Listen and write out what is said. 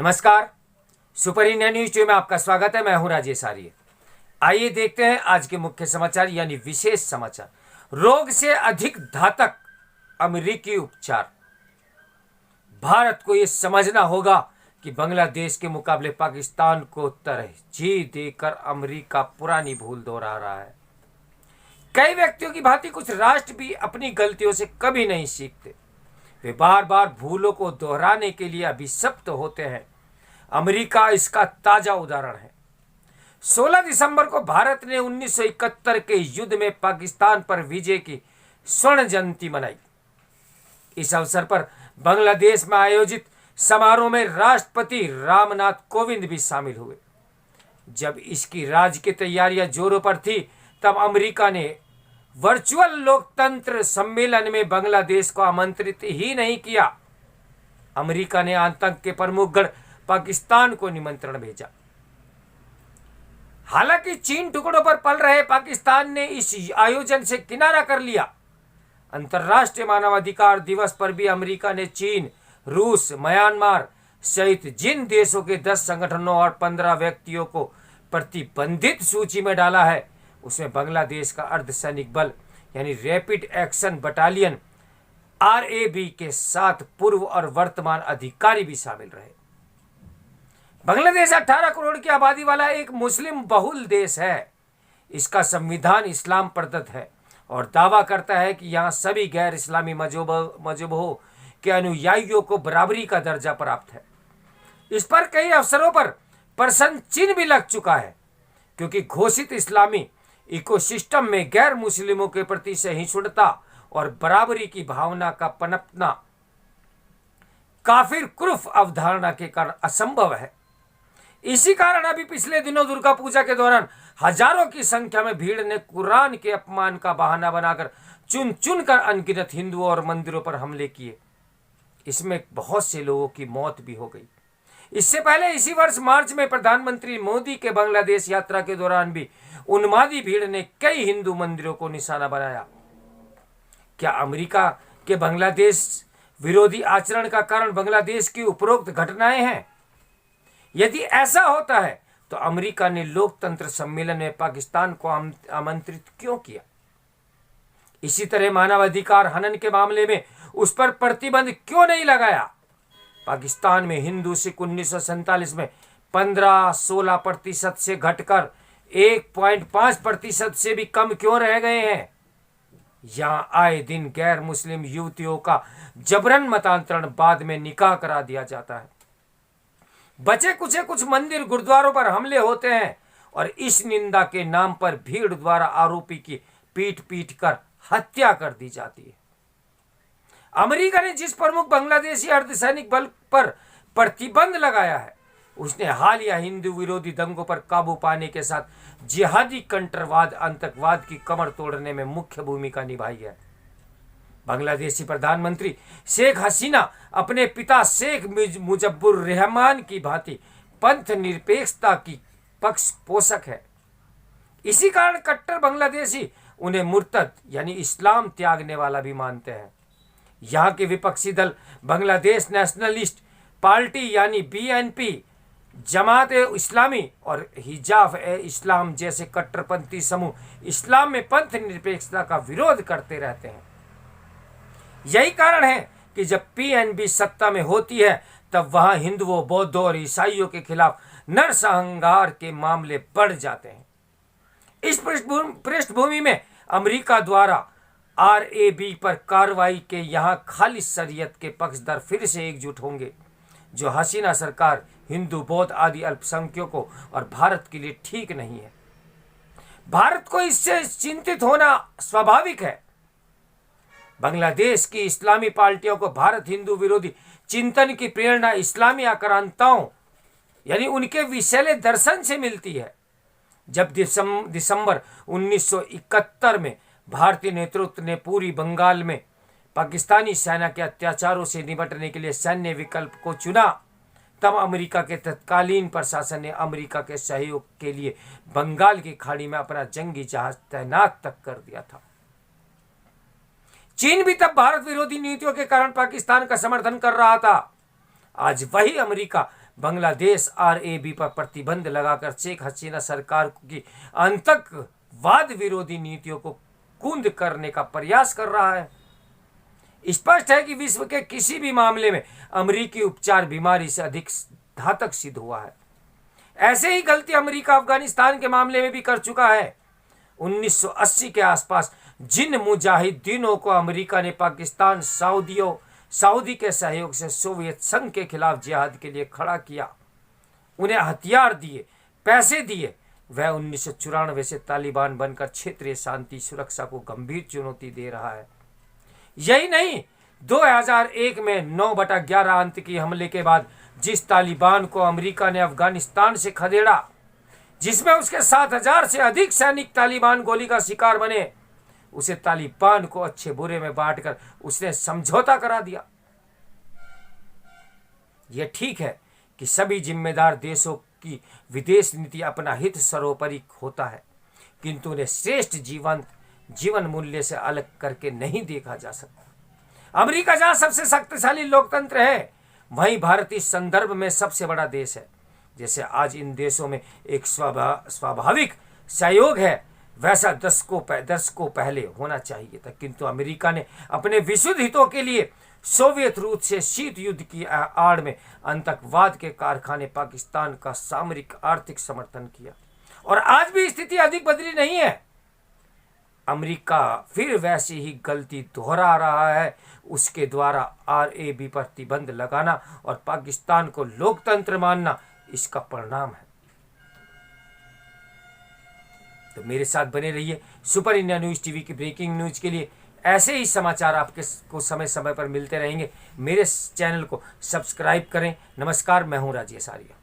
नमस्कार। Super India news में आपका स्वागत है। मैं हूं राजेश आर्य। आइए देखते हैं आज के मुख्य समाचार यानी विशेष समाचार। रोग से अधिक घातक अमेरिकी उपचार। भारत को यह समझना होगा कि बांग्लादेश के मुकाबले पाकिस्तान को तरजीह देकर अमेरिका पुरानी भूल दोहरा रहा है। कई व्यक्तियों की भांति कुछ राष्ट्र भी अपनी गलतियों से कभी नहीं सीखते। वे बार बार भूलों को दोहराने के लिए अभिशप्त होते हैं। अमेरिका इसका ताजा उदाहरण है। 16 दिसंबर को भारत ने 1971 के युद्ध में पाकिस्तान पर विजय की स्वर्ण जयंती मनाई। इस अवसर पर बांग्लादेश में आयोजित समारोह में राष्ट्रपति रामनाथ कोविंद भी शामिल हुए। जब इसकी राज्य की तैयारियां जोरों पर थी, तब अमेरिका ने वर्चुअल लोकतंत्र सम्मेलन में बांग्लादेश को आमंत्रित ही नहीं किया। अमेरिका ने आतंक के प्रमुख गढ़ पाकिस्तान को निमंत्रण भेजा। हालांकि चीन टुकड़ों पर पल रहे पाकिस्तान ने इस आयोजन से किनारा कर लिया। अंतर्राष्ट्रीय मानवाधिकार दिवस पर भी अमेरिका ने चीन, रूस, म्यांमार सहित जिन देशों के 10 संगठनों और 15 व्यक्तियों को प्रतिबंधित सूची में डाला है, उसमें बांग्लादेश का अर्धसैनिक बल यानी रैपिड एक्शन बटालियन RAB के 7 पूर्व और वर्तमान अधिकारी भी शामिल रहे। बांग्लादेश 18 करोड़ की आबादी वाला एक मुस्लिम बहुल देश है। इसका संविधान इस्लाम प्रदत्त है और दावा करता है कि यहाँ सभी गैर इस्लामी मजहबों के अनुयायियों को बराबरी का दर्जा प्राप्त है। इस पर कई अवसरों पर प्रश्न चिन्ह भी लग चुका है, क्योंकि घोषित इस्लामी इकोसिस्टम में गैर मुस्लिमों के प्रति सहिष्णुता और बराबरी की भावना का पनपना काफिर कुर्फ अवधारणा के कारण असंभव है। इसी कारण अभी पिछले दिनों दुर्गा पूजा के दौरान हजारों की संख्या में भीड़ ने कुरान के अपमान का बहाना बनाकर चुन चुन कर अनगिनत हिंदुओं और मंदिरों पर हमले किए। इसमें बहुत से लोगों की मौत भी हो गई। इससे पहले इसी वर्ष मार्च में प्रधानमंत्री मोदी के बांग्लादेश यात्रा के दौरान भी उन्मादी भीड़ ने कई हिंदू मंदिरों को निशाना बनाया। क्या अमेरिका के बांग्लादेश विरोधी आचरण का कारण बांग्लादेश की उपरोक्त घटनाएं हैं? यदि ऐसा होता है तो अमेरिका ने लोकतंत्र सम्मेलन में पाकिस्तान को आमंत्रित क्यों किया? इसी तरह मानवाधिकार हनन के मामले में उस पर प्रतिबंध क्यों नहीं लगाया? पाकिस्तान में हिंदू सिख 1947 में 15-16% से घटकर 1.5% से भी कम क्यों रह गए हैं? यहां आए दिन गैर मुस्लिम युवतियों का जबरन मतांतरण, बाद में निकाह करा दिया जाता है। बचे कुछ मंदिर गुरुद्वारों पर हमले होते हैं और इस निंदा के नाम पर भीड़ द्वारा आरोपी की पीट पीट कर हत्या कर दी जाती है। अमेरिका ने जिस प्रमुख बांग्लादेशी अर्धसैनिक बल पर प्रतिबंध लगाया है, उसने हालिया हिंदू विरोधी दंगों पर काबू पाने के साथ जिहादी कंट्रवाद, आतंकवाद की कमर तोड़ने में मुख्य भूमिका निभाई है। बांग्लादेशी प्रधानमंत्री शेख हसीना अपने पिता शेख मुजब्बुर रहमान की भांति पंथ निरपेक्षता की पक्ष पोषक है। इसी कारण कट्टर बांग्लादेशी उन्हें मुर्तद यानी इस्लाम त्यागने वाला भी मानते हैं। यहाँ के विपक्षी दल बांग्लादेश नेशनलिस्ट पार्टी यानी BNP, जमात ए इस्लामी और हिजाब ए इस्लाम जैसे कट्टरपंथी समूह इस्लाम में पंथ निरपेक्षता का विरोध करते रहते हैं। यही कारण है कि जब PNP सत्ता में होती है, तब वहां हिंदुओं, बौद्धों और ईसाइयों के खिलाफ नरसंहार के मामले बढ़ जाते हैं। इस पृष्ठभूमि में अमेरिका द्वारा RAB पर कार्रवाई के यहाँ खालिस शरीयत के पक्षधर फिर से एकजुट होंगे, जो हसीना सरकार हिंदू, बौद्ध आदि अल्पसंख्यकों और भारत के लिए ठीक नहीं है। भारत को इससे चिंतित होना स्वाभाविक है। बांग्लादेश की इस्लामी पार्टियों को भारत हिंदू विरोधी चिंतन की प्रेरणा इस्लामी आक्रांताओं यानी उनके विषैले दर्शन से मिलती है। जब दिसंबर 1971 में भारतीय नेतृत्व ने पूरी बंगाल में पाकिस्तानी सेना के अत्याचारों से निपटने के लिए सैन्य विकल्प को चुना, तब अमेरिका के तत्कालीन प्रशासन ने अमेरिका के सहयोग के लिए बंगाल की खाड़ी में अपना जंगी जहाज तैनात तक कर दिया था। चीन भी तब भारत विरोधी नीतियों के कारण पाकिस्तान का समर्थन कर रहा था। आज वही अमेरिका बांग्लादेश RAB पर प्रतिबंध लगाकर शेख हसीना सरकार की आतंकवाद विरोधी नीतियों को कुंद करने का प्रयास कर रहा है। स्पष्ट है कि विश्व के किसी भी मामले में अमेरिकी उपचार बीमारी से अधिक घातक सिद्ध हुआ है। ऐसे ही गलती अमेरिका अफगानिस्तान के मामले में भी कर चुका है। 1980 के आसपास जिन मुजाहिदीनों को अमेरिका ने पाकिस्तान सऊदी के सहयोग से सोवियत संघ के खिलाफ जिहाद के लिए खड़ा किया, उन्हें हथियार दिए, पैसे दिए, वह 1994 से तालिबान बनकर क्षेत्रीय शांति सुरक्षा को गंभीर चुनौती दे रहा है। यही नहीं, 2001 में 9/11 आतंकी हमले के बाद जिस तालिबान को अमेरिका ने अफगानिस्तान से खदेड़ा, जिसमें उसके 7,000 से अधिक सैनिक तालिबान गोली का शिकार बने, उसे तालिबान को अच्छे बुरे में बांटकर उसने समझौता करा दिया। यह ठीक है कि सभी जिम्मेदार देशों की विदेश नीति अपना हित सर्वोपरि होता है, किंतु उन्हें श्रेष्ठ जीवन मूल्य से अलग करके नहीं देखा जा सकता। अमेरिका जहां सबसे शक्तिशाली लोकतंत्र है, वहीं भारत इस संदर्भ में सबसे बड़ा देश है। जैसे आज इन देशों में एक स्वाभाविक सहयोग है, वैसा दशकों पहले होना चाहिए था, किंतु अमेरिका ने अपने विशुद्ध हितों के लिए सोवियत रूस से शीत युद्ध की आड़ में आतंकवाद के कारखाने पाकिस्तान का सामरिक आर्थिक समर्थन किया, और आज भी स्थिति अधिक बदली नहीं है। अमेरिका फिर वैसी ही गलती दोहरा रहा है। उसके द्वारा RAB पर प्रतिबंध लगाना और पाकिस्तान को लोकतंत्र मानना इसका परिणाम है। तो मेरे साथ बने रहिए सुपर इंडिया न्यूज टीवी की ब्रेकिंग न्यूज के लिए। ऐसे ही समाचार आपके को समय समय पर मिलते रहेंगे। मेरे चैनल को सब्सक्राइब करें। नमस्कार, मैं हूं राजेश आर्य।